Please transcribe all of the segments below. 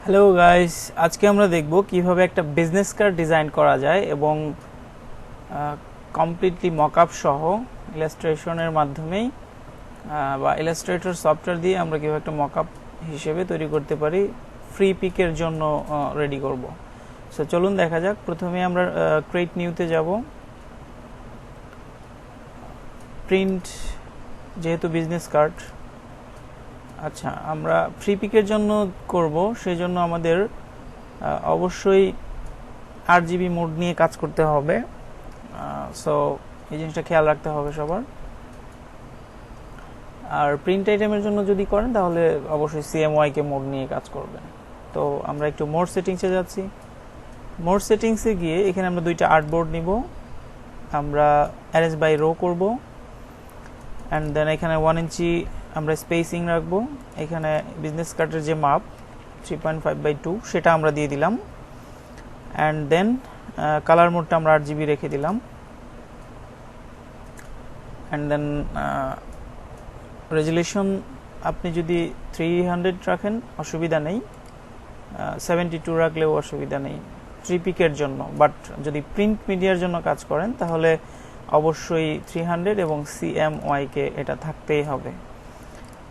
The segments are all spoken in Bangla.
হ্যালো গাইস, আজকে আমরা দেখব কিভাবে একটা বিজনেস কার্ড ডিজাইন করা যায় এবং কমপ্লিটলি মকআপ সহ ইলাস্ট্রেশনের মাধ্যমেই বা ইলাস্ট্রেটর সফটওয়্যার দিয়ে আমরা কিভাবে একটা মকআপ হিসেবে তৈরি করতে পারি, ফ্রি পিকের জন্য রেডি করব। সো চলুন দেখা যাক। প্রথমে আমরা ক্রিয়েট নিউতে যাব। প্রিন্ট, যেহেতু বিজনেস কার্ড, আচ্ছা আমরা ফ্রি পিকের জন্য করব, সেই জন্য আমাদের অবশ্যই RGB মোড নিয়ে কাজ করতে হবে। সো এই জিনিসটা খেয়াল রাখতে হবে সবার। আর প্রিন্ট আইটেমের জন্য যদি করেন তাহলে অবশ্যই CMYK মোড নিয়ে কাজ করবেন। তো আমরা একটু মোড সেটিংসে যাচ্ছি। মোড সেটিংসে গিয়ে এখানে আমরা দুইটা আর্টবোর্ড নিব, আমরা অ্যারেঞ্জ বাই রো করব, অ্যান্ড দেন এখানে 1 ইঞ্চি আমরা স্পেসিং রাখবো। এখানে বিজনেস কার্ডের যে মাপ 3.5/2 সেটা আমরা দিয়ে দিলাম, অ্যান্ড দেন কালার মোডটা আমরা RGB রেখে দিলাম, অ্যান্ড দেন রেজুলেশন আপনি যদি 300 রাখেন অসুবিধা নেই, 72 রাখলেও অসুবিধা নেই থ্রি পিকের জন্য। বাট যদি প্রিন্ট মিডিয়ার জন্য কাজ করেন তাহলে অবশ্যই 300 এবং CMYK এটা থাকতেই হবে।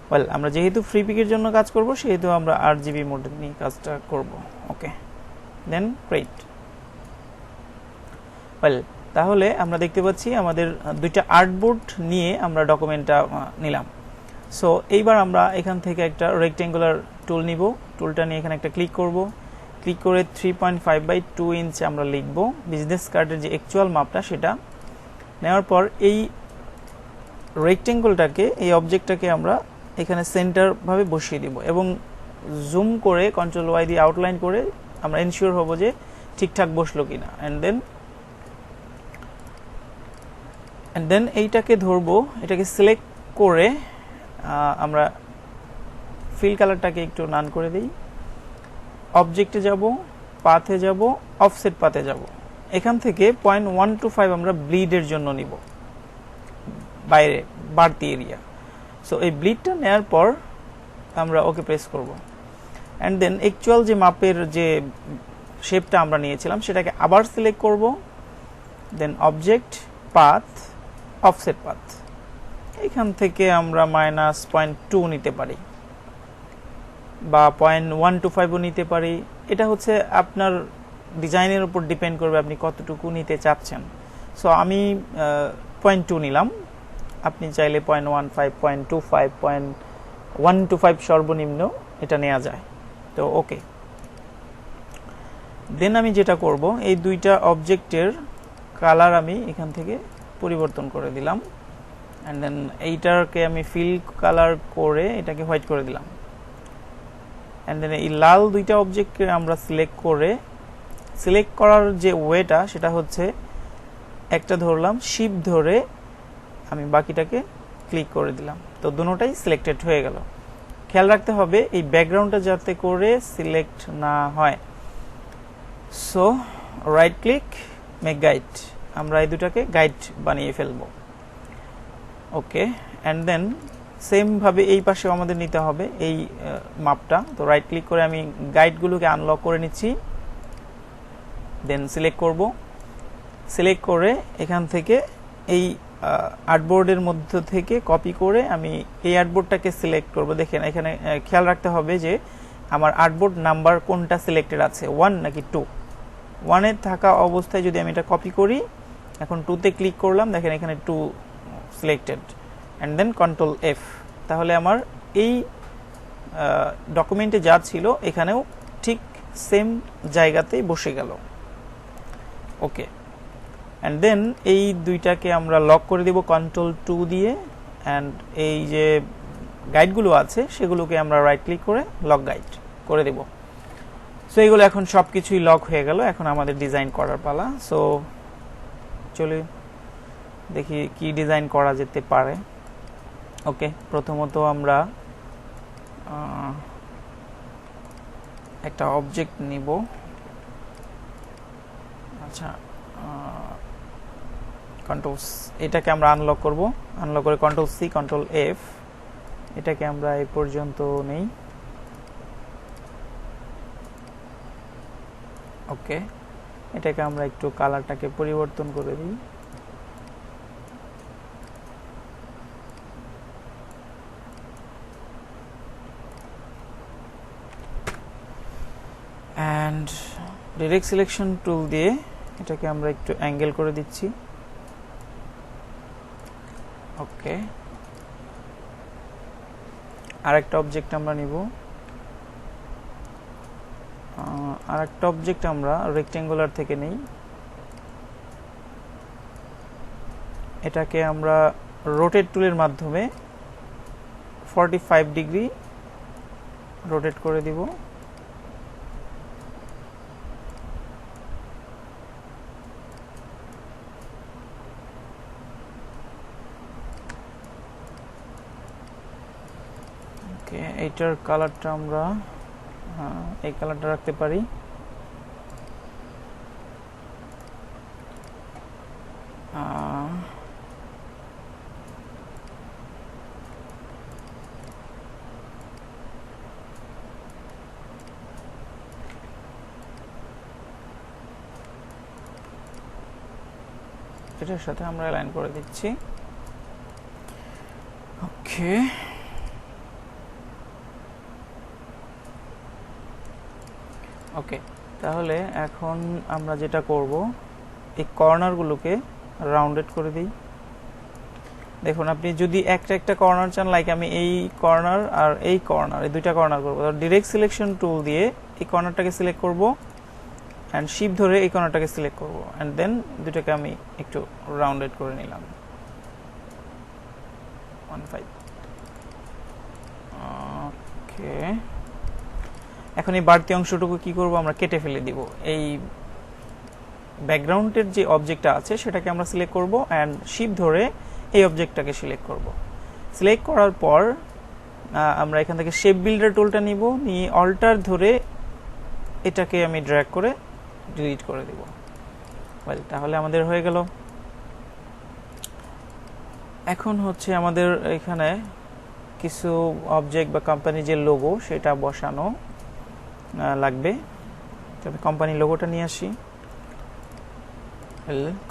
ওয়েল, আমরা যেহেতু ফ্রি পিকের জন্য কাজ করব সেহেতু আমরা RGB মোড নিয়ে কাজটা করব। ওকে, দেন ক্রিয়েট। ওয়েল, তাহলে আমরা দেখতে পাচ্ছি আমাদের দুইটা আর্টবোর্ড নিয়ে আমরা ডকুমেন্টটা নিলাম। সো এইবার আমরা এখান থেকে একটা রেক্টেঙ্গুলার টুল নিব। টুলটা নিয়ে এখানে একটা ক্লিক করব। ক্লিক করে 3.5/2 ইঞ্চ আমরা লিখব বিজনেস কার্ডের যে অ্যাকচুয়াল মাপটা সেটা। নেওয়ার পর এই রেক্টেঙ্গলটাকে, এই অবজেক্টটাকে আমরা এখানে সেন্টার ভাবে বসিয়ে দিব এবং জুম করে Ctrl+Y দিয়ে আউটলাইন করে আমরা এনশিওর হব যে ঠিকঠাক বসলো কিনা। অ্যান্ড দেন এইটাকে ধরবো, এটাকে সিলেক্ট করে আমরা ফিল কালারটাকে একটু নান করে দিই। অবজেক্টে যাব, পাথে যাব, অফসেট পাথে যাব। এখান থেকে 0.125 আমরা ব্লিডের জন্য নিব, বাইরে বাড়তি এরিয়া। সো এই ব্লিডটা নেওয়ার পর আমরা ওকে প্রেস করব, অ্যান্ড দেন অ্যাকচুয়াল যে মাপের যে শেপটা আমরা নিয়েছিলাম সেটাকে আবার সিলেক্ট করব, then object, path, offset path. এখান থেকে আমরা -0.2 নিতে পারি বা 0.125ও নিতে পারি। এটা হচ্ছে আপনার ডিজাইনের উপর ডিপেন্ড করবে আপনি কতটুকু নিতে চাচ্ছেন। সো আমি 0.2 নিলাম, আপনি চাইলে 0.15, 0.25, 0.125 সর্বনিম্ন এটা নেওয়া যায়। তো ওকে, দেন আমি যেটা করব, এই দুইটা অবজেক্টের কালার আমি এখান থেকে পরিবর্তন করে দিলাম, অ্যান্ড দেন এইটাকে আমি ফিল কালার করে এটাকে হোয়াইট করে দিলাম। অ্যান্ড দেন এই লাল দুইটা অবজেক্টকে আমরা সিলেক্ট করার যে ওয়েটা সেটা হচ্ছে একটা ধরলাম, শিপ ধরে আমি বাকিটাকে ক্লিক করে দিলাম। তো দুটোটাই সিলেক্টেড হয়ে গেল। খেয়াল রাখতে হবে এই ব্যাকগ্রাউন্ডটা যাতে করে সিলেক্ট না হয়। So right click, make guide, আমরা এই দুটাকে গাইড বানিয়ে ফেলবো। ওকে, অ্যান্ড দেন সেম ভাবে এই পাশে আমাদের নিতে হবে এই মাপটা। তো রাইট ক্লিক করে আমি গাইডগুলোকে আনলক করে নিচ্ছি, দেন সিলেক্ট করব। সিলেক্ট করে এখান থেকে এই আর্টবোর্ডের মধ্য থেকে কপি করে আমি এই আর্টবোর্ডটাকে সিলেক্ট করব। দেখেন এখানে খেয়াল রাখতে হবে যে আমার আর্টবোর্ড নাম্বার কোনটা সিলেক্টেড আছে, 1 নাকি 2। 1-এ থাকা অবস্থায় যদি আমি এটা কপি করি, এখন 2-তে ক্লিক করলাম, দেখেন এখানে 2 সিলেক্টেড, অ্যান্ড দেন Ctrl+F, তাহলে আমার এই ডকুমেন্টে যা ছিল এখানেও ঠিক সেম জায়গাতেই বসে গেল। ওকে, অ্যান্ড দেন এই দুইটাকে আমরা লক করে দেব Ctrl+2 দিয়ে, অ্যান্ড এই যে গাইডগুলো আছে সেগুলোকে আমরা রাইট ক্লিক করে লক গাইড করে দেব। সো এইগুলো এখন সব কিছুই লক হয়ে গেল। এখন আমাদের ডিজাইন করার পালা। সো চলে দেখি কি ডিজাইন করা যেতে পারে। ওকে, প্রথমত আমরা একটা অবজেক্ট নিব। আচ্ছা, এটাকে আমরা আনলক করব। আনলক করে Ctrl+C, Ctrl+F, এটাকে আমরা এই পর্যন্ত নেই। ওকে, এটাকে আমরা একটু কালারটাকে পরিবর্তন করে দিই। অ্যান্ড ডিরেক্ট সিলেকশন টুল দিয়ে এটাকে আমরা একটু অ্যাঙ্গেল করে দিচ্ছি। ওকে, আরেকটা অবজেক্ট আমরা নিব। আরেকটা অবজেক্ট আমরা রেক্ট্যাঙ্গুলার থেকে নেই। এটাকে আমরা রোটেট টুলের মাধ্যমে 45 ডিগ্রি রোটেট করে দিব। ওকে, এইটার কালারটা আমরা এই কালারটা রাখতে পারি। এটার সাথে আমরা অ্যালাইন করে দিচ্ছি। ওকে, ওকে, তাহলে এখন আমরা যেটা করব, এই কর্নারগুলোকে রাউন্ডেড করে দিই। দেখুন, আপনি যদি একটা কর্নার চান, লাইক আমি এই কর্নার আর এই কর্নার, এই দুইটা কর্নার করবো, ডিরেক্ট সিলেকশন টুল দিয়ে এই কর্নারটাকে সিলেক্ট করব অ্যান্ড শিফট ধরে এই কর্নারটাকে সিলেক্ট করব অ্যান্ড দেন দুটাকে আমি একটু রাউন্ডেড করে নিলাম 1.5। ওকে, এখন এই বাড়তি অংশটুকু কি করব, আমরা কেটে ফেলে দিব। এই ব্যাকগ্রাউন্ডের যে অবজেক্টটা আছে সেটাকে আমরা সিলেক্ট করব অ্যান্ড শিফট ধরে এই অবজেক্টটাকে সিলেক্ট করব। সিলেক্ট করার পর আমরা এখান থেকে শেপ বিল্ডার টুলটা নিব, নিয়ে অল্টার ধরে এটাকে আমি ড্র্যাগ করে ডিলিট করে দিব। তাহলে আমাদের হয়ে গেল। এখন হচ্ছে আমাদের এখানে কিছু অবজেক্ট বা কোম্পানির যে লোগো সেটা বসানো লাগবে। তবে কোম্পানির লোগোটা নিয়ে আসি।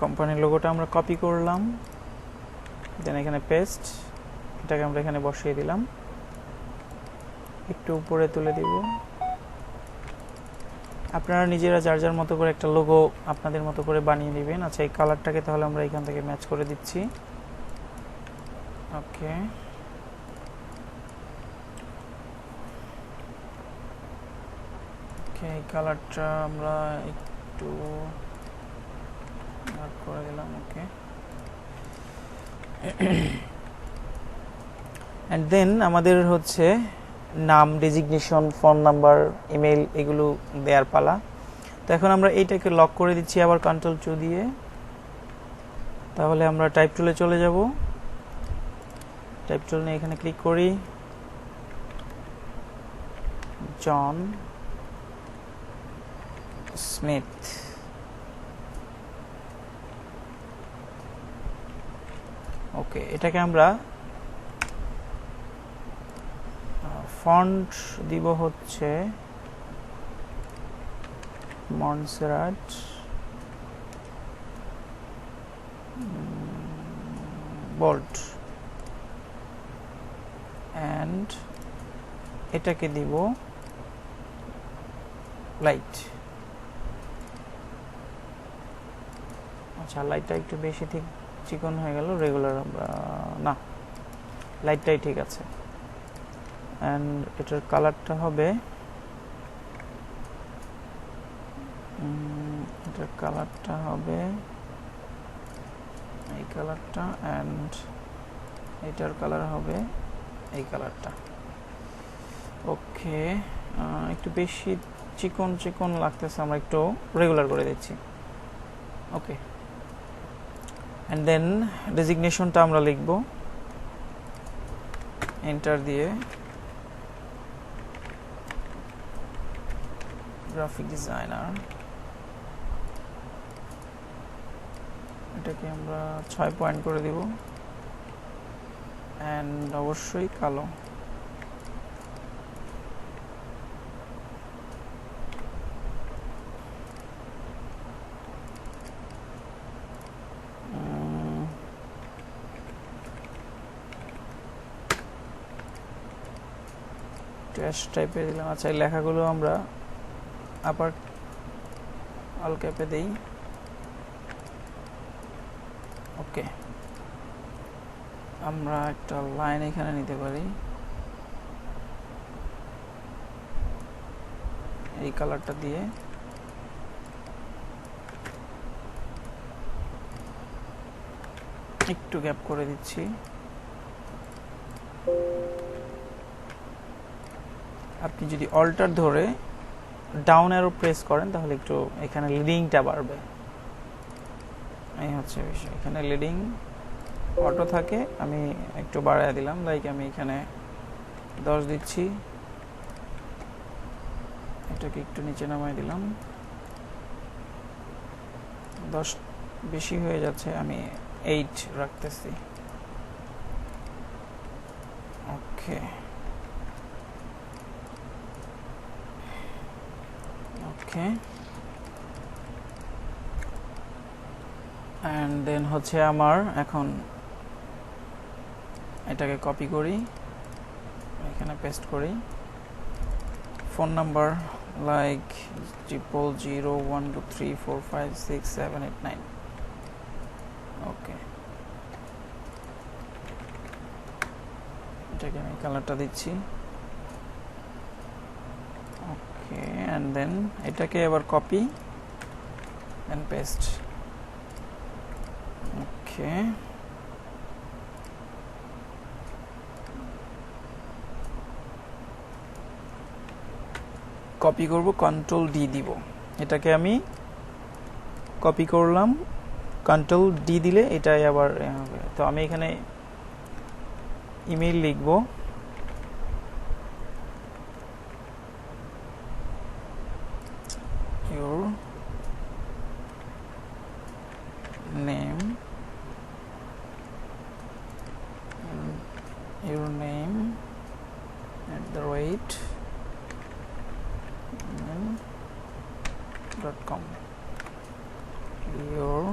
কোম্পানির লোগোটা আমরা কপি করলাম, দেন এখানে পেস্ট, এটাকে আমরা এখানে বসিয়ে দিলাম, একটু উপরে তুলে দিব। আপনারা নিজেরা যার যার মতো করে একটা লোগো আপনাদের মতো করে বানিয়ে নেবেন। আচ্ছা, এই কালারটাকে তাহলে আমরা এখান থেকে ম্যাচ করে দিচ্ছি। ওকে, এই কালারটা আমরা একটু ডার্ক করে দিলাম। ওকে, অ্যান্ড দেন আমাদের হচ্ছে নাম, ডেজিগনেশন, ফোন নাম্বার, ইমেল এগুলো দেওয়ার পালা। তো এখন আমরা এইটাকে লক করে দিচ্ছি আবার Ctrl+2 দিয়ে। তাহলে আমরা টাইপ টুলে চলে যাব। টাইপ টুল নিয়ে এখানে ক্লিক করি, জন স্মিথ। ওকে, এটাকে আমরা ফন্ট দিব হচ্ছে মনসেরাট বোল্ড অ্যান্ড এটাকে দিব লাইট। আচ্ছা, লাইটটা একটু বেশি ঠিক চিকন হয়ে গেল, রেগুলার আমরা না, লাইটটাই ঠিক আছে। অ্যান্ড এটার কালারটা হবে এই কালারটা অ্যান্ড এটার কালার হবে এই কালারটা। ওকে, একটু বেশি চিকন চিকন লাগতেছে, আমরা একটু রেগুলার করে দিচ্ছি। ওকে, অ্যান্ড দেন ডেজিগনেশনটা আমরা লিখব এন্টার দিয়ে, গ্রাফিক ডিজাইনার। এটাকে আমরা 6 পয়েন্ট করে দিব অ্যান্ড অবশ্যই কালো। অ্যাশ টাইপের দিলাম। আচ্ছা, এই লেখাগুলো আমরা আপার অল ক্যাপে দেই। ওকে, আমরা একটা লাইন এখানে নিতে পারি, এই কালারটা দিয়ে। একটু গ্যাপ করে দিচ্ছি। আপনি যদি অল্টার ধরে ডাউন অ্যারো প্রেস করেন তাহলে একটু এখানে লিডিংটা বাড়বে। এই হচ্ছে বিষয়, এখানে লিডিং অটো থাকে, আমি একটু বাড়ায় দিলাম। লাইক আমি এখানে 10 দিচ্ছি, এটাকে একটু নিচে নামাই দিলাম। 10 বেশি হয়ে যাচ্ছে, আমি 8 রাখতেছি। ওকে, ওকে, অ্যান্ড দেন হচ্ছে আমার এখন এটাকে কপি করি, এখানে পেস্ট করি। ফোন নাম্বার লাইক 00012345678 ওকে, এটাকে আমি কালারটা দিচ্ছি। ওকে, অ্যান্ড দেন এটাকে আবার কপি দেন পেস্ট। ওকে, কপি করব, কন্ট্রোল ডি দিব। এটাকে আমি কপি করলাম, কন্ট্রোল ডি দিলে এটাই আবার হবে। তো আমি এখানে ইমেইল লিখব, your name, .com, your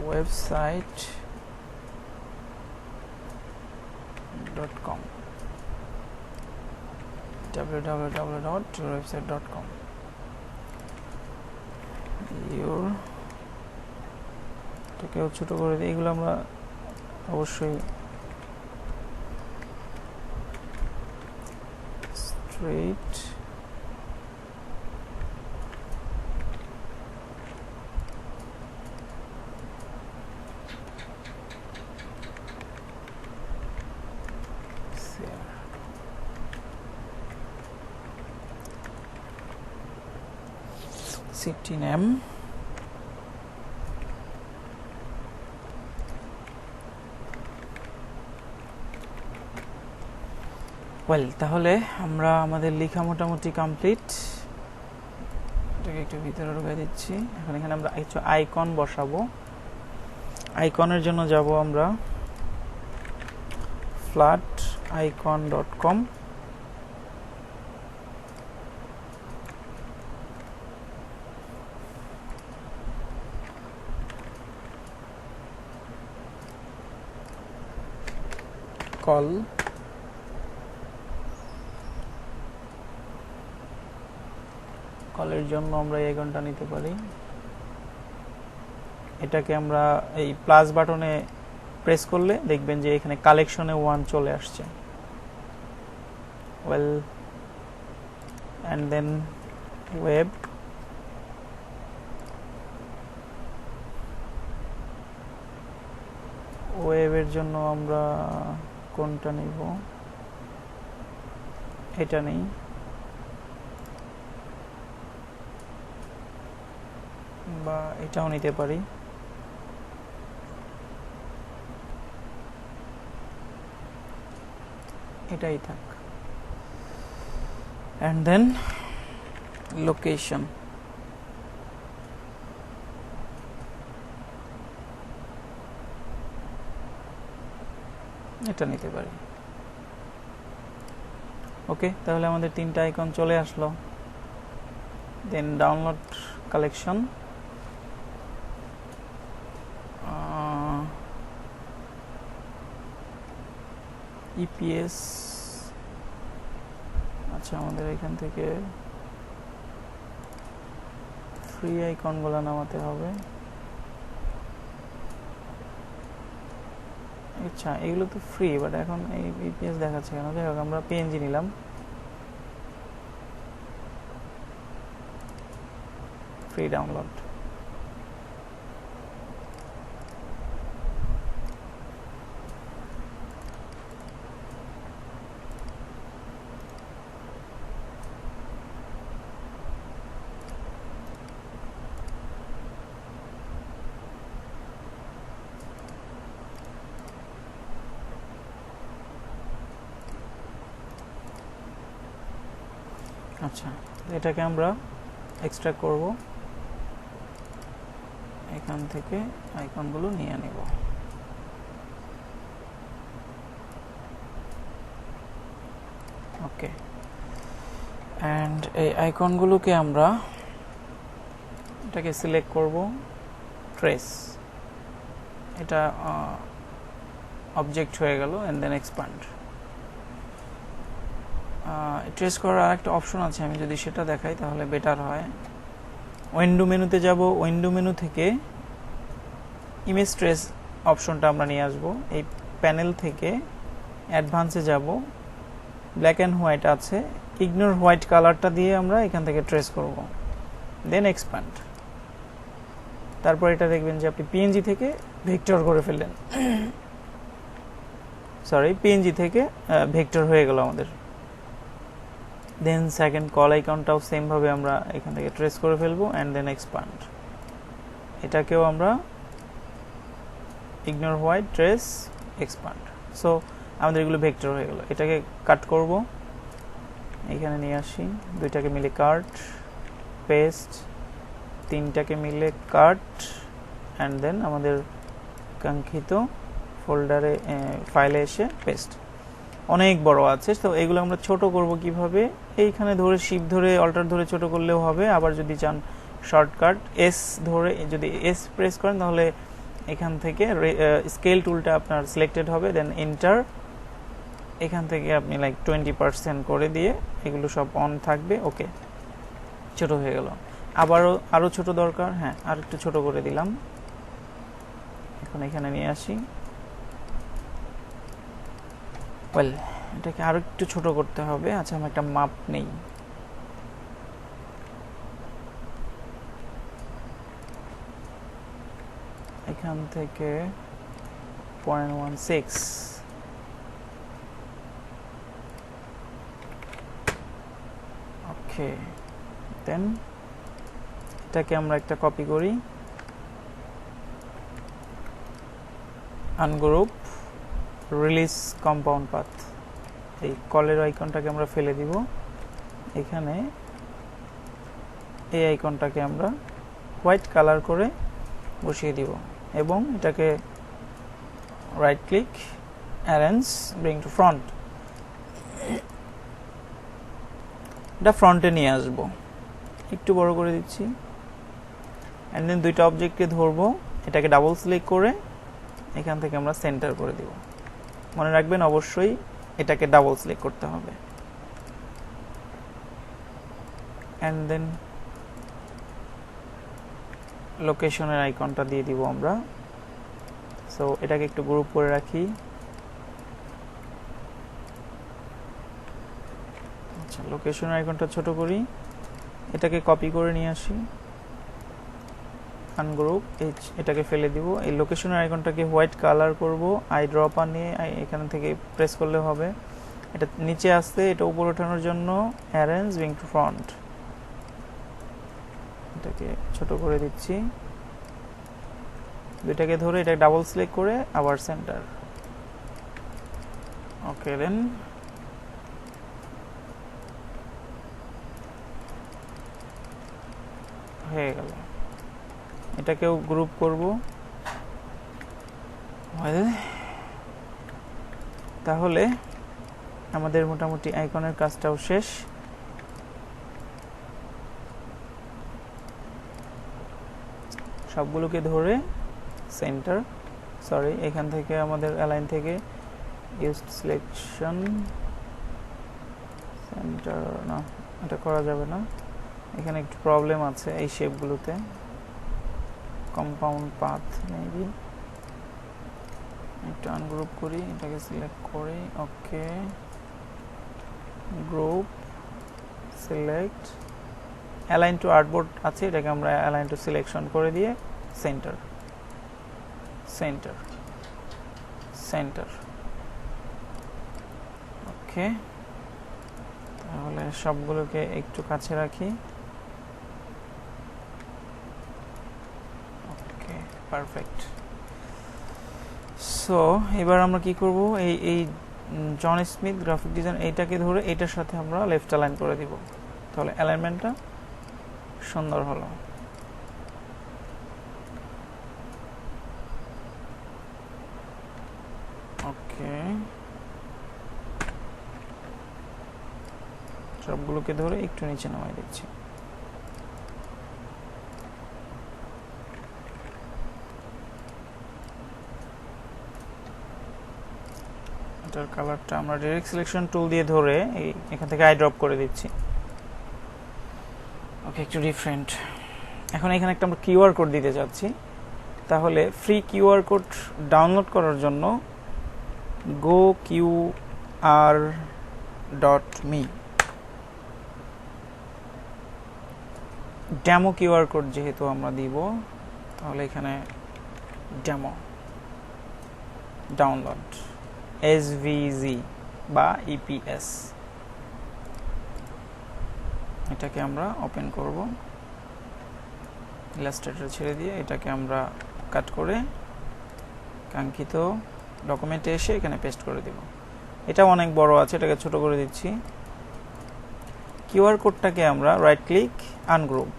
website.com, www.yourwebsite.com, your এটাকেও ছোট করে দিই। এগুলো আমরা অবশ্যই স্ট্রেট city name, ওয়েল, তাহলে আমরা আমাদের লেখা মোটামুটি কমপ্লিট। এটাকে একটু ভিতরে ঢুকিয়ে দিচ্ছি। এখন এখানে আমরা কিছু আইকন বসাবো। আইকনের জন্য যাব আমরা flaticon.com, কল, কলের জন্য আমরা এই আইকনটা নিতে পারি। এটাকে আমরা এই প্লাস বাটনে প্রেস করলে দেখবেন যে এখানে কালেকশনে 1 চলে আসছে। ওয়েল, অ্যান্ড দেন ওয়েব, ওয়েবের জন্য আমরা কোনটা নিব? এটা নেই, বা এটাও নিতে পারি। এটাই থাক। অ্যান্ড দেন লোকেশন, এটা নিতে পারি। ওকে, তাহলে আমাদের 3টা আইকন চলে আসলো। দেন ডাউনলোড কালেকশন, EPS আচ্ছা, আমাদের এখান থেকে ফ্রি আইকনগুলো নামাতে হবে। আচ্ছা, এগুলো তো ফ্রি, বাট এখন এই ইপিএস দেখাচ্ছে কেন? যাই হোক, আমরা পিএনজি নিলাম। Free download. আচ্ছা, এটাকে আমরা এক্সট্রাক্ট করব, এখান থেকে আইকনগুলো নিয়ে নেব। ওকে, অ্যান্ড এই আইকনগুলোকে আমরা এটাকে সিলেক্ট করব, ট্রেস, এটা অবজেক্ট হয়ে গেল, অ্যান্ড দেন এক্সপ্যান্ড। ট্রেস করার আরেকটা অপশন আছে, আমি যদি সেটা দেখাই তাহলে বেটার হয়। উইন্ডো মেনুতে যাব, উইন্ডো মেনু থেকে ইমেজ ট্রেস অপশনটা আমরা নিয়ে আসব। এই প্যানেল থেকে অ্যাডভান্সে যাব, ব্ল্যাক অ্যান্ড হোয়াইট আছে, ইগনোর হোয়াইট কালারটা দিয়ে আমরা এখান থেকে ট্রেস করব, দেন এক্সপ্যান্ড। তারপর এটা দেখবেন যে আপনি পিএনজি থেকে ভেক্টর করে ফেললেন, সরি, পিএনজি থেকে ভেক্টর হয়ে গেল আমাদের। দেন সেকেন্ড কল আইকনটাও সেম ভাবে আমরা এখান থেকে ট্রেস করে ফেলবো, অ্যান্ড দেন এক্সপ্যান্ড। এটাকেও আমরা ignore white, trace, expand. So আমাদের এগুলো ভেক্টর হয়ে গেল। এটাকে কাট করব, এখানে নিয়ে আসি, দুইটাকে মিলে কাট, পেস্ট, তিনটাকে মিলে কাট, অ্যান্ড দেন আমাদের কাঙ্ক্ষিত ফোল্ডারে, ফাইলে এসে পেস্ট। অনেক বড় আছে, তো এগুলো আমরা ছোট করব কিভাবে? এইখানে ধরে শিফট ধরে অল্টার ধরে ছোট করলেও হবে। আবার যদি চান শর্টকাট এস ধরে, যদি এস প্রেস করেন তাহলে এখান থেকে স্কেল টুলটা আপনার সিলেক্টেড হবে, দেন এন্টার। এখান থেকে আপনি লাইক 20% করে দিয়ে এগুলো সব অন থাকবে। ওকে, ছোট হয়ে গেল। আরও ছোট দরকার, হ্যাঁ, আর একটু ছোট করে দিলাম। এখন এখানে নিয়ে আসি, ওয়েল, এটাকে আরো একটু ছোট করতে হবে। আচ্ছা, আমি একটা মাপ নেই, এখান থেকে 0.16। ওকে, দেন এটাকে আমরা একটা কপি করি, আনগ্রুপ, রিলিজ কম্পাউন্ড পাথ, এই কলের আইকনটাকে আমরা ফেলে দিব। এখানে এই আইকনটাকে আমরা হোয়াইট কালার করে বসিয়ে দিব, এবং এটাকে right click, arrange, bring to front, এটা ফ্রন্টে নিয়ে আসব। একটু বড় করে দিচ্ছি, অ্যান্ড দেন দুইটা অবজেক্টকে ধরবো, এটাকে ডাবল সিলেক্ট করে এখান থেকে আমরা সেন্টার করে দিব। মনে রাখবেন অবশ্যই এটাকে ডাবল সিলেক্ট করতে হবে, অ্যান্ড দেন লোকেশনের আইকনটা দিয়ে দিব আমরা। সো এটাকে একটু গ্রুপ করে রাখি। আচ্ছা, লোকেশনের আইকনটা ছোট করি, এটাকে কপি করে নিয়ে আসি, আনগ্রুপ, এটাকে ফেলে দিব। এই লোকেশনের আইকনটাকে হোয়াইট কালার করব, আই ড্রপার নিয়ে এখান থেকে প্রেস করলে হবে। এটা নিচে আসতে, এটা উপরে ওঠানোর জন্য অ্যারেঞ্জ, ব্রিং টু ফ্রন্ট, এটাকে ছোট করে দিচ্ছি। দুইটাকে ধরে এটা ডাবল সিলেক্ট করে আবার সেন্টার। ওকে, দেন হয়ে গেল। এটাকেও গ্রুপ করব, তাহলে আমাদের মোটামুটি আইকনের কাজটাও শেষ। সবগুলোকে ধরে সেন্টার, সরি, এখান থেকে আমাদের অ্যালাইন থেকে ইউজড সিলেকশন, এটা না, এটা করা যাবে না, এখানে একটু প্রবলেম আছে এই শেপগুলোতে। কম্পাউন্ড পাথ মেবি একটু আনগ্রুপ করি, এটাকে সিলেক্ট করি, okay, group, select, align to artboard আছে, এটাকে আমরা অ্যালাইন টু সিলেকশন করে দিয়ে সেন্টার, সেন্টার, সেন্টার, ওকে। তাহলে সবগুলোকে একটু কাছে রাখি, ওকে, পারফেক্ট। সো এবার আমরা কি করব, এই জন স্মিথ গ্রাফিক ডিজাইন এইটাকে ধরে এইটার সাথে আমরা লেফট অ্যালাইন করে দিব, তাহলে অ্যালাইনমেন্টটা সুন্দর হলো। ওকে, সবগুলোকে ধরে একটু নিচে নামাই দিচ্ছি। এটার কালারটা আমরা ডাইরেক্ট সিলেকশন টুল দিয়ে ধরে এখান থেকে আই ড্রপ করে দিচ্ছি। ওকে, একটু ডিফারেন্ট। এখন এখানে একটা আমরা কিউআর কোড দিতে যাচ্ছি, তাহলে ফ্রি কিউআর কোড ডাউনলোড করার জন্য goqr.me, ডেমো কিউআর কোড যেহেতু আমরা দিব, তাহলে এখানে ডেমো ডাউনলোড SVG বা EPS, এটাকে আমরা ওপেন করব, ইলাস্ট্রেটর ছেড়ে দিয়ে এটাকে আমরা কাট করে কাঙ্ক্ষিত ডকুমেন্টে এসে এখানে পেস্ট করে দেব। এটা অনেক বড় আছে, এটাকে ছোট করে দিচ্ছি। কিউআর কোডটাকে আমরা right click, ungroup,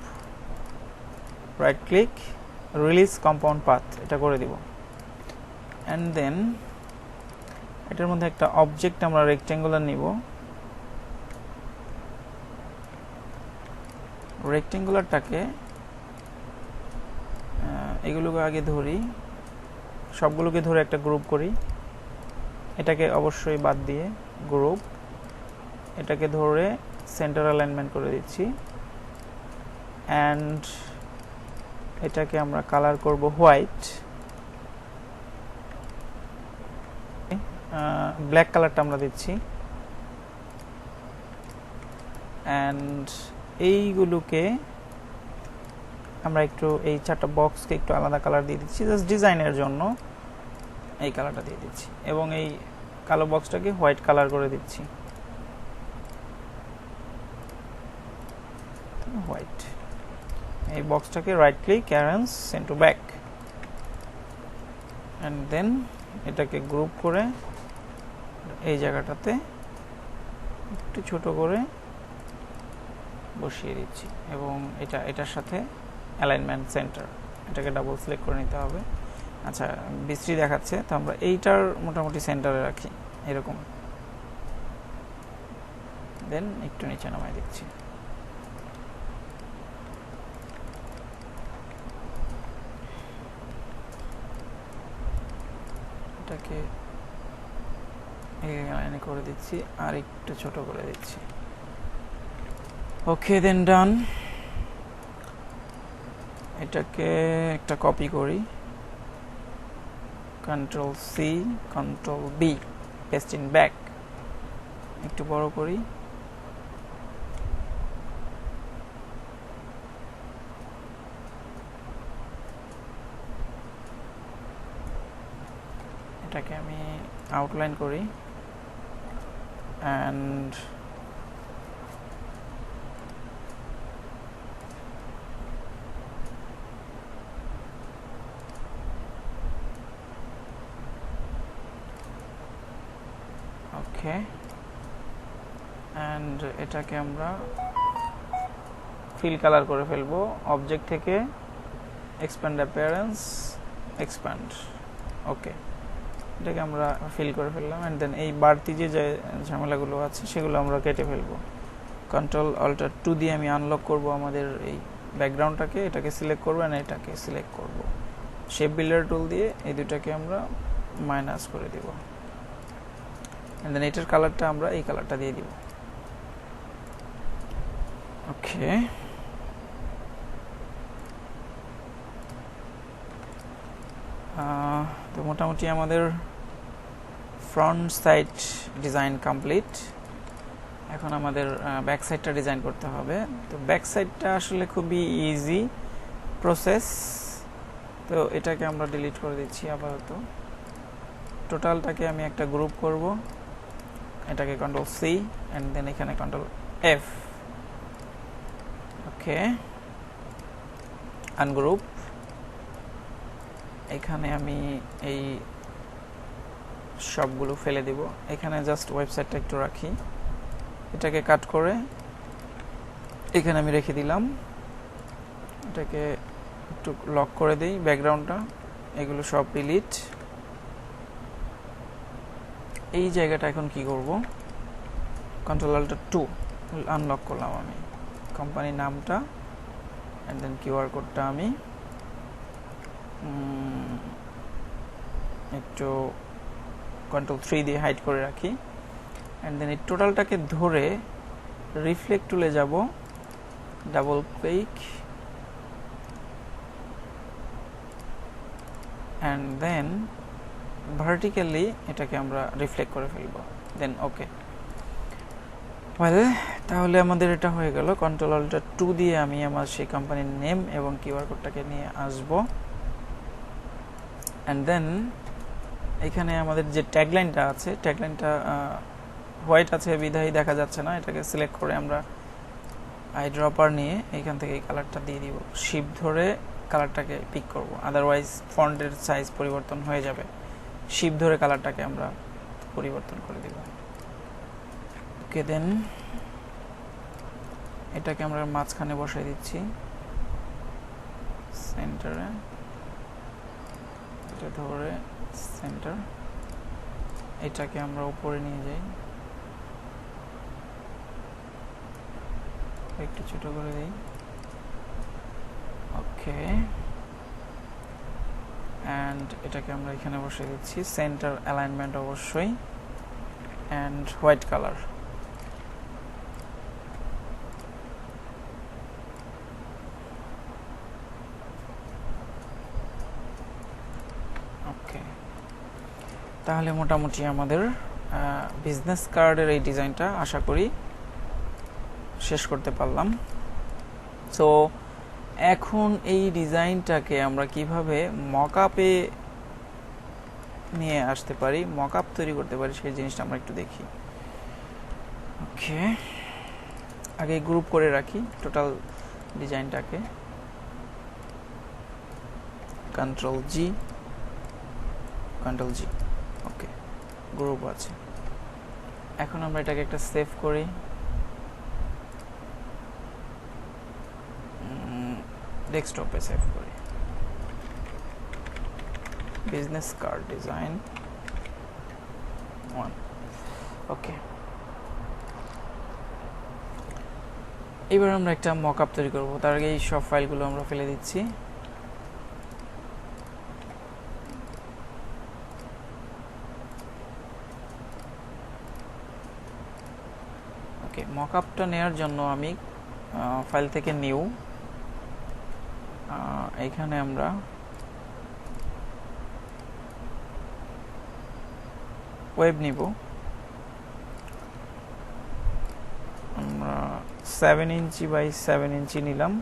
right click, release compound path, এটা করে দিব। অ্যান্ড দেন এটার মধ্যে একটা অবজেক্ট আমরা রেক্টেঙ্গুলার নিব, রেক্টেঙ্গুলারটাকে এগুলোকে আগে ধরি, সবগুলোকে ধরে একটা গ্রুপ করি, এটাকে অবশ্যই বাদ দিয়ে গ্রুপ, এটাকে ধরে সেন্টার অ্যালাইনমেন্ট করে দিচ্ছি। অ্যান্ড এটাকে আমরা কালার করব হোয়াইট, ব্ল্যাক কালারটা আমরা দিচ্ছি। অ্যান্ড এইগুলোকে আমরা একটু, এই চারটা বক্সকে একটু আলাদা কালার দিয়ে দিচ্ছি, জাস্ট ডিজাইনের জন্য এই কালারটা দিয়ে দিচ্ছি, এবং এই কালো বক্সটাকে হোয়াইট কালার করে দিচ্ছি, হোয়াইট। এই বক্সটাকে right click, arrange, send to back, and then এটাকে গ্রুপ করে এই জায়গাটাতে একটু ছোট করে বসিয়ে দিচ্ছি, এবং এটার সাথে অ্যালাইনমেন্ট সেন্টার, এটাকে ডাবল সিলেক্ট করে নিতে হবে। আচ্ছা, বিশ্রী দেখাচ্ছে, তো আমরা এইটার মোটামুটি সেন্টারে রাখি এরকম, দেন একটু নিচে নামাই দিচ্ছি। এটাকে লাইনে করে দিচ্ছি, আর একটু ছোট করে দিচ্ছি। ওকে, দেন ডান। এটাকে একটা কপি করি, Ctrl+C, Ctrl+B, paste in back, একটু বড় করি, এটাকে আমি আউটলাইন করি, অ্যান্ড ওকে, অ্যান্ড এটাকে আমরা ফিল কালার করে ফেলবো, অবজেক্ট থেকে এক্সপ্যান্ড অ্যাপিয়ারেন্স, এক্সপ্যান্ড, ওকে, এটাকে আমরা ফিল করে ফেললাম। অ্যান্ড দেন এই বাড়তি যে ঝামেলাগুলো আছে সেগুলো আমরা কেটে ফেলবো। Ctrl+Alt+2 দিয়ে আমি আনলক করব আমাদের এই ব্যাকগ্রাউন্ডটাকে, এটাকে সিলেক্ট করবো, আর এটাকে সিলেক্ট করব। শেপ বিল্ডার টুল দিয়ে এই দুটাকে আমরা মাইনাস করে দিব, অ্যান্ড দেন এটার কালারটা আমরা এই কালারটা দিয়ে দিব। ওকে, তো মোটামুটি আমাদের ফ্রন্ট সাইড ডিজাইন কমপ্লিট। এখন আমাদের ব্যাক সাইডটা ডিজাইন করতে হবে। তো ব্যাক সাইডটা আসলে খুবই ইজি প্রসেস। তো এটাকে আমরা ডিলিট করে দিচ্ছি আপাতত। টোটালটাকে আমি একটা গ্রুপ করব, এটাকে কন্ট্রোল সি অ্যান্ড দেন এখানে কন্ট্রোল এফ। ওকে, আনগ্রুপ। এখানে আমি এই সবগুলো ফেলে দিব, এখানে জাস্ট ওয়েবসাইটটা একটু রাখি। এটাকে কাট করে এখানে আমি রেখে দিলাম, এটাকে একটু লক করে দিই ব্যাকগ্রাউন্ডটা। এগুলো সব ডিলিট। এই জায়গাটা এখন কি করব, কন্ট্রোল আল্টার 2 আনলক করলাম আমি কোম্পানির নামটা, অ্যান্ড দেন কিউআর কোডটা আমি একটু কন্ট্রোল 3 দিয়ে হাইড করে রাখি। অ্যান্ড দেন এই টোটালটাকে ধরে রিফ্লেক্ট টুলে যাব, double click, and then vertically এটাকে আমরা রিফ্লেক্ট করে ফেলবো, দেন ওকে। ওয়েল, তাহলে আমাদের এটা হয়ে গেল। কন্ট্রোল আল্টার 2 দিয়ে আমি আমার সেই কোম্পানির নেম এবং কিউআর কোডটাকে নিয়ে আসব। অ্যান্ড দেন এখানে আমাদের যে ট্যাগলাইনটা আছে, ট্যাগলাইনটা হোয়াইট আছে বিধায় দেখা যাচ্ছে না, এটাকে সিলেক্ট করে আমরা আই ড্রপার নিয়ে এখান থেকে এই কালারটা দিয়ে দিব। শিপ ধরে কালারটাকে পিক করব, আদারওয়াইজ ফন্টের সাইজ পরিবর্তন হয়ে যাবে। শিপ ধরে কালারটাকে আমরা পরিবর্তন করে দিব। ওকে, দেন এটাকে আমরা মাঝখানে বসাই দিচ্ছি সেন্টারে, এটা ধরে সেন্টার। এটাকে আমরা উপরে নিয়ে যাই, একটু ছোট করে দিই। ওকে, অ্যান্ড এটাকে আমরা এখানে বসিয়ে দিচ্ছি, সেন্টার অ্যালাইনমেন্ট অবশ্যই, অ্যান্ড হোয়াইট কালার। ওকে, তাহলে মোটামুটি আমাদের বিজনেস কার্ডের এই ডিজাইনটা আশা করি শেষ করতে পারলাম। সো এখন এই ডিজাইনটাকে আমরা কিভাবে মকআপে নিয়ে আসতে পারি, মকআপ তৈরি করতে পারি, সেই জিনিসটা আমরা একটু দেখি। ওকে, আগে গ্রুপ করে রাখি টোটাল ডিজাইনটাকে, control G, control G. Okay, group আছে। এখন আমরা এটাকে একটা সেভ করি, ডেস্কটপে সেভ করি, বিজনেস কার্ড ডিজাইন 1। ওকে, এবার আমরা একটা মকআপ তৈরি করব। তার আগে এই সব ফাইলগুলো আমরা ফেলে দিচ্ছি। ওকে, মকআপটা নেওয়ার জন্য আমি ফাইল থেকে নিউ, এখানে আমরা ওয়েব নিব, আমরা 7 ইঞ্চি বাই 7 ইঞ্চি নিলাম,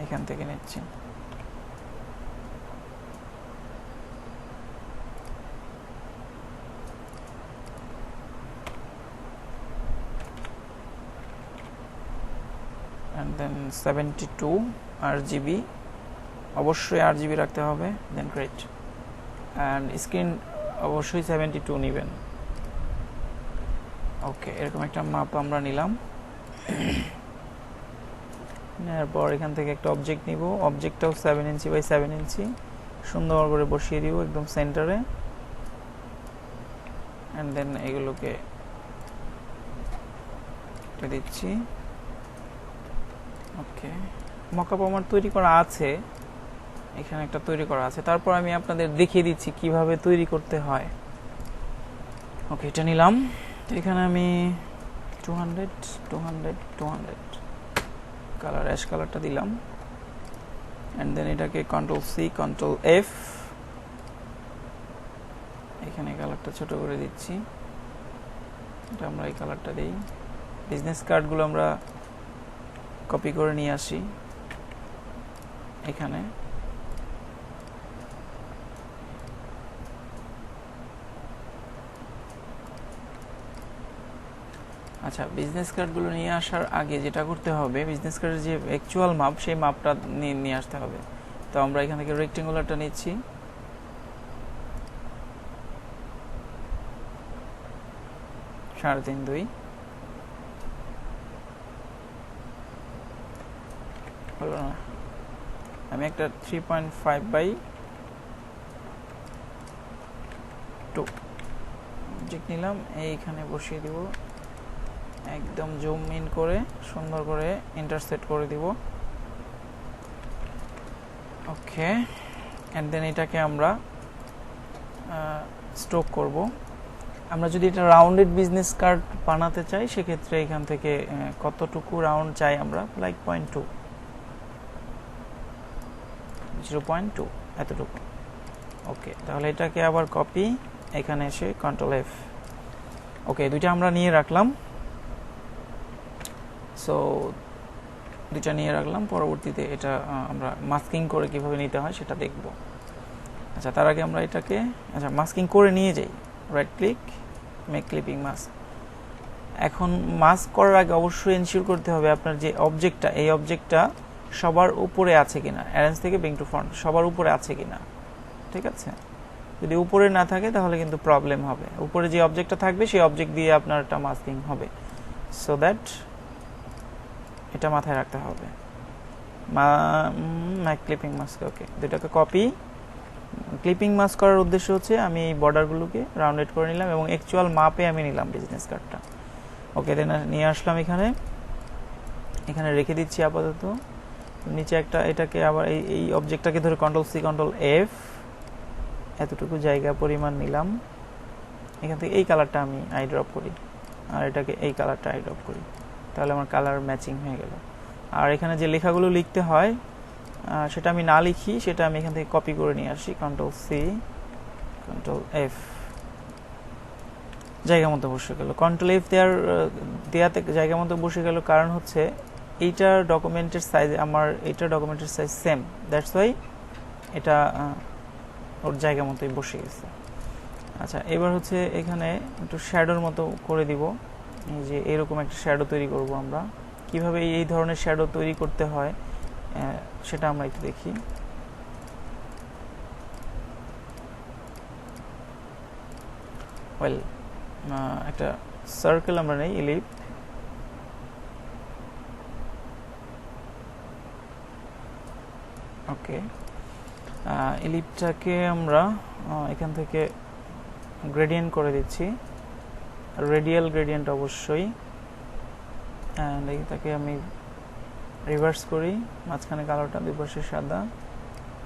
এখান থেকে নিচ্ছি। and then 72 RGB, অবশ্যই RGB রাখতে হবে, দেন ক্রিয়েট, অ্যান্ড স্ক্রিন অবশ্যই 72 নেবেন। ওকে, এরকম একটা মাপ আমরা নিলাম। নেওয়ার পর এখান থেকে একটা অবজেক্ট নিব, অবজেক্টটাও 7 ইঞ্চি বাই 7 ইঞ্চি সুন্দর করে বসিয়ে দিব একদম সেন্টারে, অ্যান্ড দেন এগুলোকে দিচ্ছি। ওকে, মকআপ আমার তৈরি করা আছে, এখানে একটা তৈরি করা আছে, তারপর আমি আপনাদের দেখিয়ে দিচ্ছি কিভাবে তৈরি করতে হয়। ওকে, এটা নিলাম, তো এখানে আমি 200 200 200 কালার অ্যাশ কালারটা দিলাম, অ্যান্ড দেন এটাকে কন্ট্রোল সি কন্ট্রোল এফ, এখানে কালারটা ছোট করে দিচ্ছি, এটা আমরা এই কালারটা দিই। বিজনেস কার্ডগুলো আমরা কপি করে নিয়ে আসি এখানে, আচ্ছা বিজনেস কার্ডগুলো নিয়ে আসার আগে যেটা করতে হবে, বিজনেস কার্ডের যে অ্যাকচুয়াল মাপ সেই মাপটা নিয়ে আসতে হবে। তো আমরা এখান থেকে রেক্টেঙ্গুলারটা নিচ্ছি, সাড়ে 3.2 হলো না, আমি একটা 3.5/2 অবজেক্ট নিলাম, এইখানে বসিয়ে দিব, একদম জুম ইন করে সুন্দর করে ইন্টারসেক্ট করে দিব। ওকে, এন্ড দেন এটাকে আমরা স্ট্রোক করব। আমরা যদি এটা রাউন্ডেড বিজনেস কার্ড বানাতে চাই সেক্ষেত্রে এখান থেকে কতটুকু রাউন্ড চাই আমরা, লাইক 0.2 0.2 এতটুকু। ওকে, তাহলে এটাকে আবার কপি, এখানে এসে কন্ট্রোল এফ। ওকে, দুইটা আমরা নিয়ে রাখলাম। সো দুইটা নিয়ে রাখলাম, পরবর্তীতে এটা আমরা মাস্কিং করে কিভাবে নিতে হয় সেটা দেখব। আচ্ছা, তার আগে আমরা এটাকে মাস্কিং করে নিয়ে যাই, right click, make clipping mask. এখন মাস্ক করার আগে অবশ্যই এনশিওর করতে হবে আপনার যে অবজেক্টটা, এই অবজেক্টটা সবার উপরে আছে কিনা, অ্যারেঞ্জ থেকে ব্রিং টু ফ্রন্ট সবার উপরে আছে কিনা, ঠিক আছে? যদি উপরে না থাকে তাহলে কিন্তু প্রবলেম হবে। উপরে যে অবজেক্টটা থাকবে সেই অবজেক্ট দিয়ে আপনার একটা মাস্কিং হবে, সো দ্যাট এটা মাথায় রাখতে হবে। ম্যাক ক্লিপিং মাস্ক, ওকে, দুটাকে কপি। ক্লিপিং মাস্ক করার উদ্দেশ্য হচ্ছে আমি এই বর্ডারগুলোকে রাউন্ডেড করে নিলাম এবং অ্যাকচুয়াল মাপে আমি নিলাম বিজনেস কার্ডটা। ওকে, দেন নিয়ে আসলাম এখানে রেখে দিচ্ছি আপাতত। নিচে একটা, এটাকে আবার এই অবজেক্টটাকে ধরে কন্ট্রোল সি কন্ট্রোল এফ, এতটুকু জায়গা পরিমাণ নিলাম। এখান থেকে এই কালারটা আমি আই ড্রপ করি, আর এটাকে এই কালারটা আই ড্রপ করি, তাহলে আমার কালার ম্যাচিং হয়ে গেল। আর এখানে যে লেখাগুলো লিখতে হয় সেটা আমি না লিখি, সেটা আমি এখান থেকে কপি করে নিয়ে আসি, কন্ট্রোল সি কন্ট্রোল এফ, জায়গা মতো বসে গেল। কন্ট্রোল এফ দেওয়াতে জায়গা মতো বসে গেল, কারণ হচ্ছে এইটার ডকুমেন্টের সাইজ আমার এইটার ডকুমেন্টের সাইজ সেম, দ্যাটস ওয়াই এটা ওর জায়গা মতোই বসে গেছে। আচ্ছা, এবার হচ্ছে এখানে একটু শ্যাডোর মতো করে দিব, এই যে এরকম একটা শ্যাডো তৈরি করব আমরা। কিভাবে এই ধরনের শ্যাডো তৈরি করতে হয় সেটা আমরা একটু দেখি। ওয়েল, একটা সার্কেল আমরা নেই, ইলিপ, ওকে, ইলিপটাকে আমরা এখান থেকে গ্রেডিয়েন্ট করে দিচ্ছি, রেডিয়াল গ্রেডিয়েন্ট অবশ্যই, অ্যান্ড এটাকে আমি রিভার্স করি, মাঝখানে কালোটা, দুই পাশে সাদা,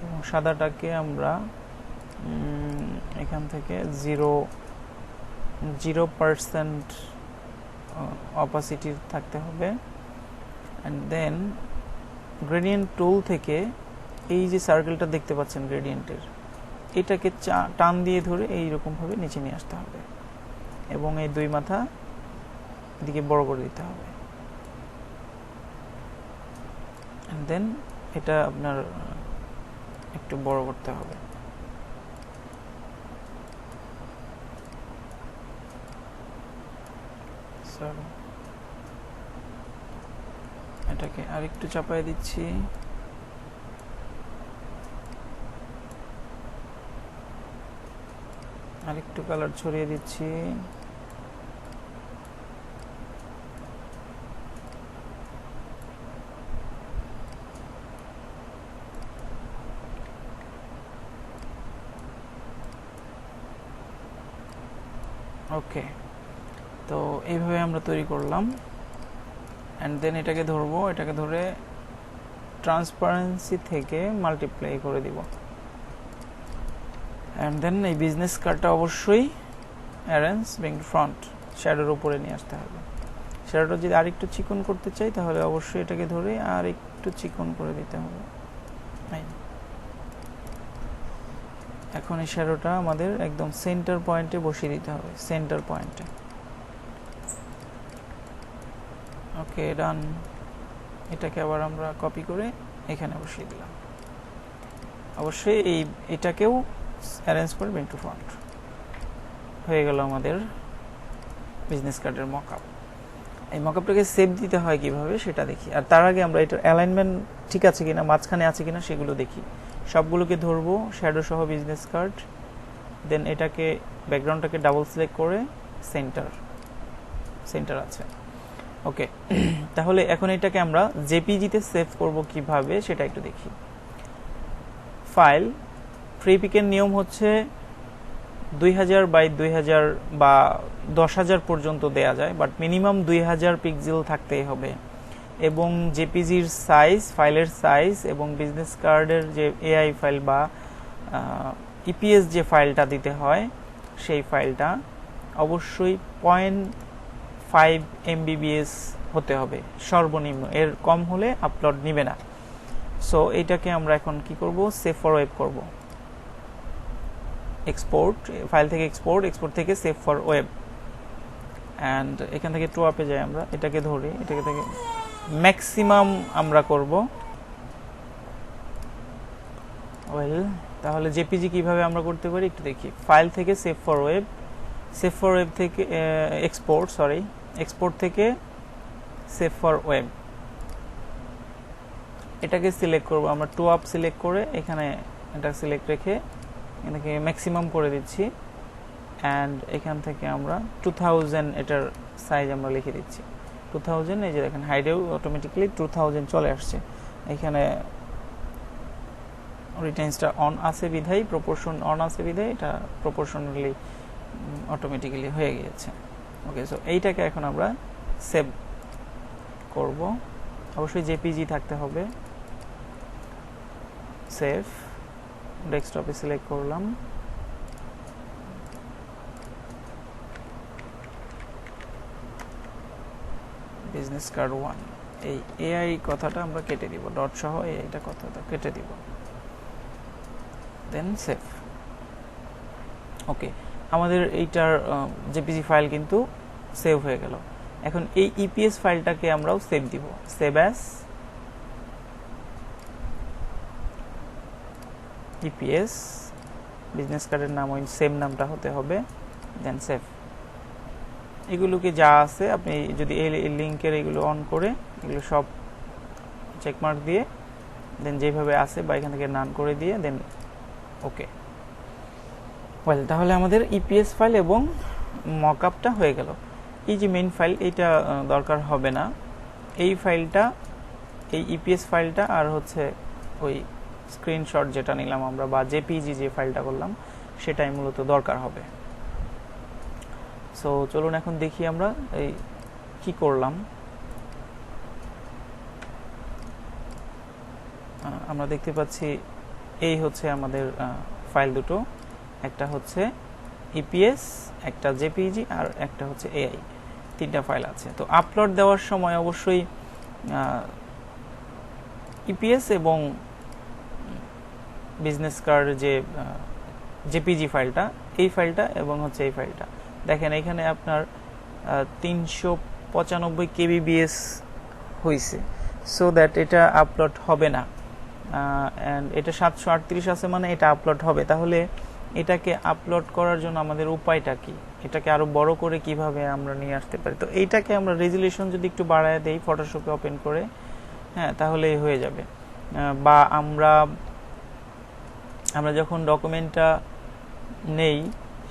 এবং সাদাটাকে আমরা এখান থেকে 0% অপাসিটি থাকতে হবে। অ্যান্ড দেন গ্রেডিয়েন্ট টুল থেকে এই যে সার্কেলটা দেখতে পাচ্ছেন গ্রেডিয়েন্টের, এটাকে টান দিয়ে ধরে এইরকমভাবে নিচে নিয়ে আসতে হবে এবং এই দুই মাথা দিকে বড় করে দিতে হবে। দেন এটা আপনার একটু বড় করতে হবে। এটাকে আরেকটু চাপায় দিচ্ছি, আরেকটু কালার ছড়িয়ে দিচ্ছি, ওকে। তো এইভাবে আমরা তৈরি করলাম, অ্যান্ড দেন এটাকে ধরবো, এটাকে ধরে ট্রান্সপারেন্সি থেকে মাল্টিপ্লাই করে দিব, অ্যান্ড দেন এই বিজনেস কার্ডটা অবশ্যই অ্যারেঞ্জ ব্রিং টু ফ্রন্ট, শ্যাডোর উপরে নিয়ে আসতে হবে। শ্যাডোটা যদি আরেকটু চিকন করতে চাই তাহলে অবশ্যই এটাকে ধরে আর একটু চিকন করে দিতে হবে। এখন এই শ্যাডোটা আমাদের একদম সেন্টার পয়েন্টে বসিয়ে দিতে হবে, সেন্টার পয়েন্টে। ওকে, ডান। এটাকে আবার আমরা কপি করে এখানে বসিয়ে দিলাম। অবশ্যই এটাকেও অ্যারেঞ্জ করে ব্রিং টু ফ্রন্ট। হয়ে গেল আমাদের বিজনেস কার্ডের মকআপ। এই মকআপটাকে সেভ দিতে হয় কিভাবে সেটা দেখি। আর তার আগে আমরা এটার অ্যালাইনমেন্ট ঠিক আছে কিনা, মাঝখানে আছে কিনা সেগুলো দেখি। সবগুলোকে ধরবো, শ্যাডো সহ বিজনেস কার্ড, দেন এটাকে ব্যাকগ্রাউন্ডটাকে ডাবল সিলেক্ট করে সেন্টার আছে। ওকে, তাহলে এখন এটাকে আমরা জেপিজিতে সেভ করব কিভাবে সেটা একটু দেখি। ফাইল, ফ্রিপিকের নিয়ম হচ্ছে 2000 বাই 2000 বা 10,000 পর্যন্ত দেয়া যায়, বাট মিনিমাম 2000 পিক্সেল থাকতেই হবে। এবং জেপিজির সাইজ, ফাইলের সাইজ এবং বিজনেস কার্ডের যে এআই ফাইল বা ইপিএস যে ফাইলটা দিতে হয় সেই ফাইলটা অবশ্যই 0.5 MBBS হতে হবে সর্বনিম্ন, এর কম হলে আপলোড নিবে না। সো এইটাকে আমরা এখন কি করব, সেভ ফর ওয়েব করব। এক্সপোর্ট, ফাইল থেকে এক্সপোর্ট থেকে সেভ ফর ওয়েব, অ্যান্ড এখান থেকে টু আপে যাই, আমরা এটাকে ধরি, এটাকে থেকে ম্যাক্সিমাম আমরা করব। ওয়েল, তাহলে জেপিজি কিভাবে আমরা করতে পারি একটু দেখি। ফাইল থেকে সেভ ফর ওয়েব থেকে এক্সপোর্ট থেকে সেভ ফর ওয়েব, এটাকে সিলেক্ট করব আমরা। টু আপ সিলেক্ট করে এখানে এটা সিলেক্ট রেখে এটাকে ম্যাক্সিমাম করে দিচ্ছি, অ্যান্ড এখান থেকে আমরা 2000 এটার সাইজ আমরা লিখে দিচ্ছি 2000। এই যে দেখেন হাইডেও অটোমেটিক্যালি 2000 চলে আসছে। এখানে রিটেন্সটা অন আছে বিধাই, প্রপোর্শন অন আছে বিধাই এটা প্রপোর্শনালি অটোমেটিক্যালি হয়ে গিয়েছে। ওকে, সো এইটাকে এখন আমরা সেভ করব। অবশ্যই জেপিজি থাকতে হবে। সেভ, ডেস্কটপে সিলেক্ট করলাম, বিজনেস কার্ড 1। এই এআই কথাটা আমরা কেটে দিব, ডট সহ এইটা কথাটা কেটে দিব, দেন সেভ। ওকে, আমাদের এইটার জেপিজি ফাইল কিন্তু সেভ হয়ে গেল। এখন এই ইপিএস ফাইলটাকে আমরাও সেভ দিব, সেভ অ্যাজ ইপিএস, বিজনেস কার্ডের নাম ওই সেম নামটা হতে হবে, দেন সেভ। এগুলোকে যা আছে আপনি যদি এই লিঙ্কের এগুলো অন করে এগুলো সব চেকমার্ক দিয়ে দেন যেভাবে আছে বা এখান থেকে নান করে দিয়ে দেন ওকে। ওয়েল, তাহলে আমাদের ইপিএস ফাইল এবং মকআপটা হয়ে গেল। এই যে মেইন ফাইল এটা দরকার হবে না, এই ফাইলটা, এই ইপিএস ফাইলটা আর হচ্ছে ওই স্ক্রিনশট যেটা নিলাম আমরা বা জেপিজি যে ফাইলটা করলাম সেটাই মূলত দরকার হবে। সো চলুন এখন দেখি আমরা এই কি করলাম। আমরা দেখতে পাচ্ছি এই হচ্ছে আমাদের ফাইল দুটো, একটা হচ্ছে ইপিএস, একটা জেপিজি আর একটা হচ্ছে এআই, তিনটা ফাইল আছে। তো আপলোড দেওয়ার সময় অবশ্যই ইপিএস এবং বিজনেস কার্ড যে জেপিজি ফাইলটা, এই ফাইলটা এবং হচ্ছে এই ফাইলটা দেখেন এখানে আপনার 395 kbps হয়েছে, সো দ্যাট এটা আপলোড হবে না। অ্যান্ড এটা 738 আছে মানে এটা আপলোড হবে। তাহলে এটাকে আপলোড করার জন্য আমাদের উপায়টা কি, এটাকে আরো বড় করে কিভাবে আমরা নিয়ে আসতে পারি? তো এইটাকে আমরা রেজুলেশন যদি একটু বাড়ায় দেই ফটোশপে ওপেন করে, হ্যাঁ, তাহলেই হয়ে যাবে। বা আমরা যখন ডকুমেন্টটা নেই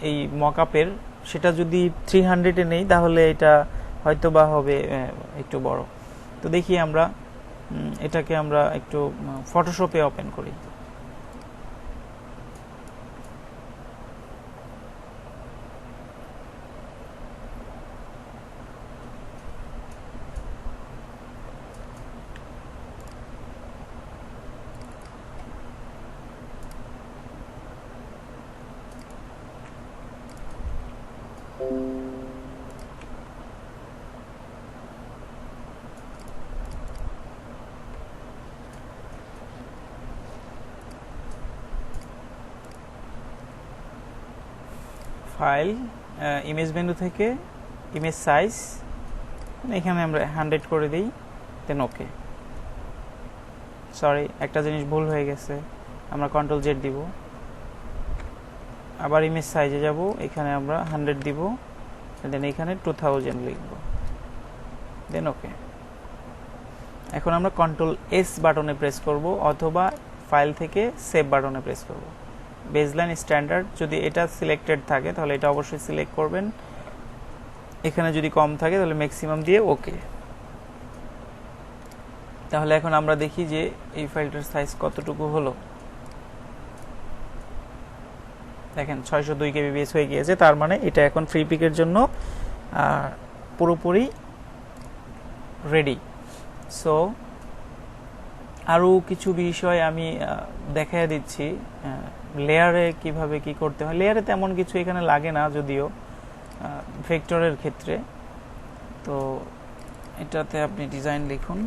এই মকআপের, সেটা যদি 300-এ নেই তাহলে এটা হয়তো বা হবে একটু বড়। তো দেখি আমরা এটাকে আমরা একটু ফটোশপে ওপেন করি। ফাইল, ইমেজ মেনু থেকে ইমেজ সাইজ এখানে আমরা 100 করে দিই, দেন ওকে। সরি, একটা জিনিস ভুল হয়ে গেছে, আমরা কন্ট্রোল জেড দিব, আবার ইমেজ সাইজে যাব, এখানে আমরা 100 দিব, দেন এখানে 2000 লিখব, দেন ওকে। এখন আমরা কন্ট্রোল এস বাটনে প্রেস করব অথবা ফাইল থেকে সেভ বাটনে প্রেস করব। বেসলাইন স্ট্যান্ডার্ড যদি এটা সিলেক্টেড থাকে তাহলে এটা অবশ্যই সিলেক্ট করবেন, এখানে যদি কম থাকে তাহলে ম্যাক্সিমাম দিয়ে ওকে। তাহলে এখন আমরা দেখি যে এই ফাইলটার সাইজ কতটুকু হলো। দেখেন 602 kbps হয়ে গিয়েছে, তার মানে এটা এখন ফ্রি পিকের জন্য পুরোপুরি রেডি। সো আরও কিছু বিষয় আমি দেখাই দিচ্ছি, লেয়ারে কিভাবে কি করতে হয়। লেয়ারে তেমন কিছু এখানে লাগে না যদিও ভেক্টরের ক্ষেত্রে। তো এটাতে আপনি ডিজাইন লিখুন,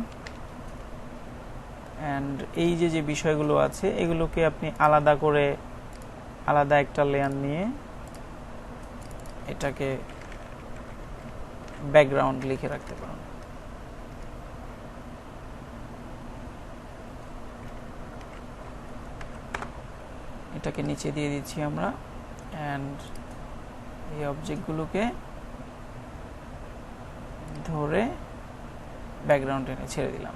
অ্যান্ড এই যে বিষয়গুলো আছে এগুলোকে আপনি আলাদা করে আলাদা একটা লেয়ার নিয়ে এটাকে ব্যাকগ্রাউন্ড লিখে রাখতে পারেন। এটাকে নিচে দিয়ে দিচ্ছি আমরা, অ্যান্ড এই অবজেক্টগুলোকে ধরে ব্যাকগ্রাউন্ড টেনে ছেড়ে দিলাম।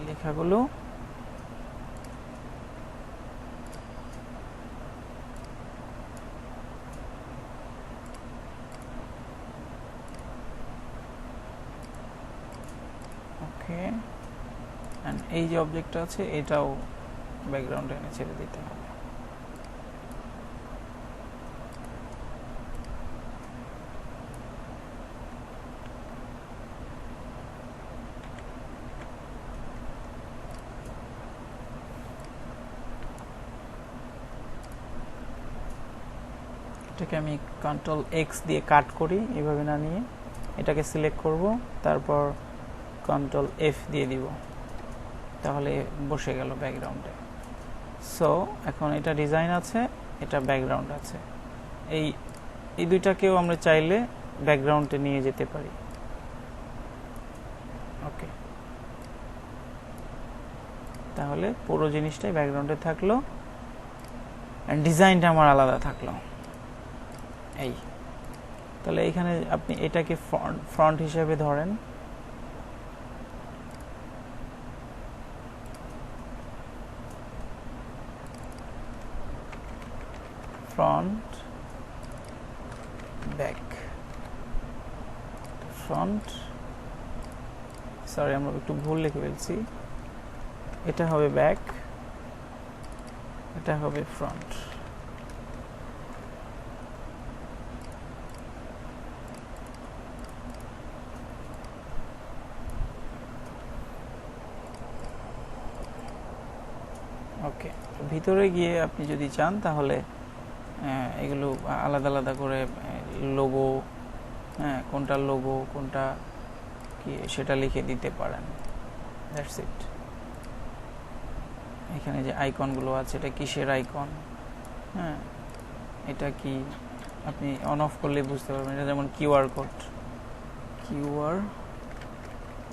লেখাগুলো ওকে, এন্ড এই যে অবজেক্টটা আছে এটাও ব্যাকগ্রাউন্ডে এনে ছেড়ে দিতে হবে। এটাকে আমি কন্ট্রোল এক্স দিয়ে কাট করি, এভাবে না নিয়ে এটাকে সিলেক্ট করব, তারপর কন্ট্রোল এফ দিয়ে দিব, তাহলে বসে গেল ব্যাকগ্রাউন্ডে। সো এখন এটা ডিজাইন আছে, এটা ব্যাকগ্রাউন্ড আছে, এই দুইটাকেও আমরা চাইলে ব্যাকগ্রাউন্ডে নিয়ে যেতে পারি। ওকে, তাহলে পুরো জিনিসটাই ব্যাকগ্রাউন্ডে থাকলো, এন্ড ডিজাইনটা আমার আলাদা থাকলো। এই তাহলে এখানে আপনি এটাকে ফ্রন্ট হিসেবে ধরেন, ফ্রন্ট ব্যাক, ফ্রন্ট, সরি আমরা একটু ভুল লিখে ফেলছি, এটা হবে ব্যাক, এটা হবে ফ্রন্ট। ওকে, ভিতরে গিয়ে আপনি যদি চান তাহলে এগুলো আলাদা আলাদা করে লোগো, কোনটা লোগো কোনটা কি সেটা লিখে দিতে পারেন। That's it. এখানে যে আইকনগুলো আছে এটা কিসের আইকন, এটা কি আপনি অন অফ করলে বুঝতে পারবেন। এটা যেমন কিউআর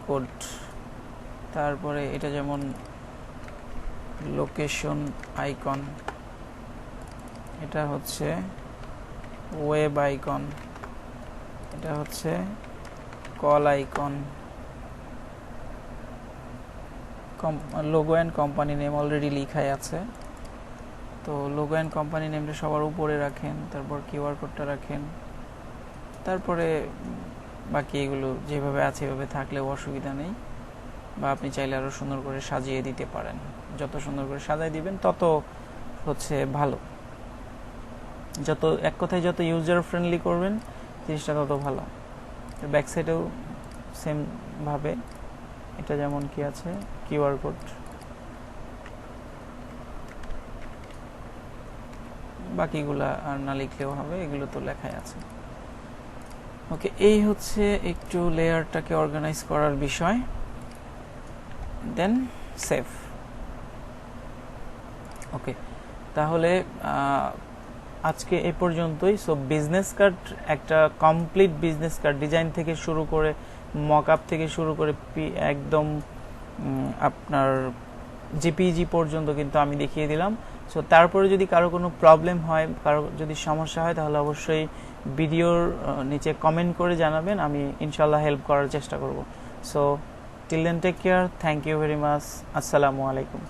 কোড, তারপরে এটা যেমন লোকেশন আইকন, এটা হচ্ছে ওয়েব আইকন, এটা হচ্ছে call icon, logo and company name already লেখাই আছে, তো লোগো অ্যান্ড কোম্পানি নেমটা সবার উপরে রাখেন, তারপর কিউআর কোডটা রাখেন, তারপরে বাকি এগুলো যেভাবে আছে এভাবে থাকলেও অসুবিধা নেই, বা আপনি চাইলে আরও সুন্দর করে সাজিয়ে দিতে পারেন। যত সুন্দর করে সাজিয়ে দিবেন তত হচ্ছে ভালো, যত এক কথায় যত ইউজার ফ্রেন্ডলি করবেন জিনিসটা তত ভালো। ব্যাক সাইডেও সেম ভাবে এটা যেমন কি আছে কিউআর কোড, বাকিগুলা আর না লিখলেও হবে, এগুলো তো লেখাই আছে। ওকে, এই হচ্ছে একটু লেয়ারটাকে অর্গানাইজ করার বিষয়। দেন সেভ। ওকে, তাহলে আজকে এ পর্যন্তই। সো বিজনেস কার্ড, একটা কমপ্লিট বিজনেস কার্ড ডিজাইন থেকে শুরু করে মক আপ থেকে শুরু করে একদম আপনার জিপিজি পর্যন্ত কিন্তু আমি দেখিয়ে দিলাম। সো তারপরে যদি কারো কোনো প্রবলেম হয়, কারো যদি সমস্যা হয়, তাহলে অবশ্যই ভিডিওর নিচে কমেন্ট করে জানাবেন, আমি ইনশাল্লাহ হেল্প করার চেষ্টা করব। So till then take care, thank you very much, আসসালামু আলাইকুম।